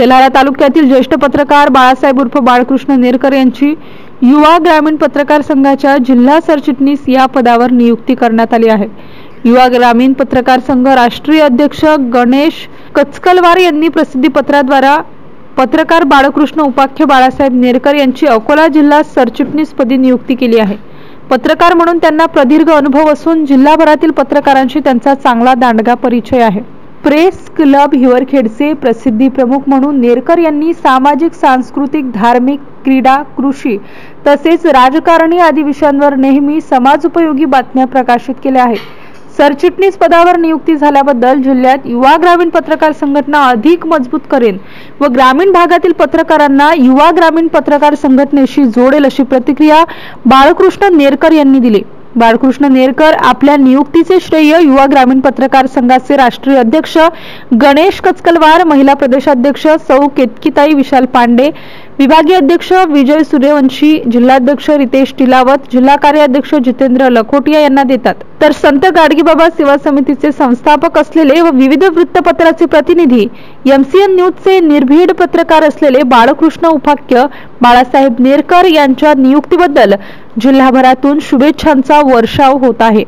तेल्हारा तालुक्यातील ज्येष्ठ पत्रकार बाळासाहेब उर्फ बाळकृष्ण नेरकर यांची युवा ग्रामीण पत्रकार संघाच्या जिल्हा सरचिटणीस या पदावर नियुक्ती करण्यात आली आहे। युवा ग्रामीण पत्रकार संघ राष्ट्रीय अध्यक्ष गणेश कचकलवार यांनी प्रसिद्धी पत्राद्वारे पत्रकार बाळकृष्ण उपाख्य बाळासाहेब नेरकर यांची अकोला जिल्हा सरचिटणीस पदी नियुक्ती केली आहे। पत्रकार म्हणून त्यांना प्रदीर्घ अनुभव असून जिल्हाभरातील पत्रकारांशी त्यांचा चांगला दांडगा परिचय आहे। प्रेस क्लब हिवरखेडचे प्रसिद्धी प्रमुख म्हणून नेरकर यांनी सामाजिक, सांस्कृतिक, धार्मिक, क्रीडा, कृषी तसेच राजकारणी आदी विषयांवर नेहमी समाजोपयोगी बातम्या प्रकाशित केल्या आहेत। सरचिटणीस पदावर नियुक्ती झाल्याबद्दल जिल्ह्यात युवा ग्रामीण पत्रकार संघटना अधिक मजबूत करेन व ग्रामीण भागातील पत्रकारांना युवा ग्रामीण पत्रकार संघटनेशी जोडेल अशी प्रतिक्रिया बाळकृष्ण नेरकर यांनी दिली। बाळकृष्ण नेरकर आपल्या नियुक्तीचे श्रेय युवा ग्रामीण पत्रकार संघाचे राष्ट्रीय अध्यक्ष गणेश कचकलवार, महिला प्रदेशाध्यक्ष सौ केतकीताई विशाल पांडे, विभागीय अध्यक्ष विजय सूर्यवंशी, जिल्हाध्यक्ष रितेश टिलावत, जिल्हा कार्याध्यक्ष जितेंद्र लखोटिया यांना देतात। तर संत गाडगेबाबा सेवा समितीचे संस्थापक असलेले व विविध वृत्तपत्राचे प्रतिनिधी, MCN न्यूजचे निर्भीड पत्रकार असलेले बाळकृष्ण उपाख्य बाळासाहेब नेरकर यांच्या नियुक्तीबद्दल जिल्हाभरातून शुभेच्छांचा वर्षाव होत आहे।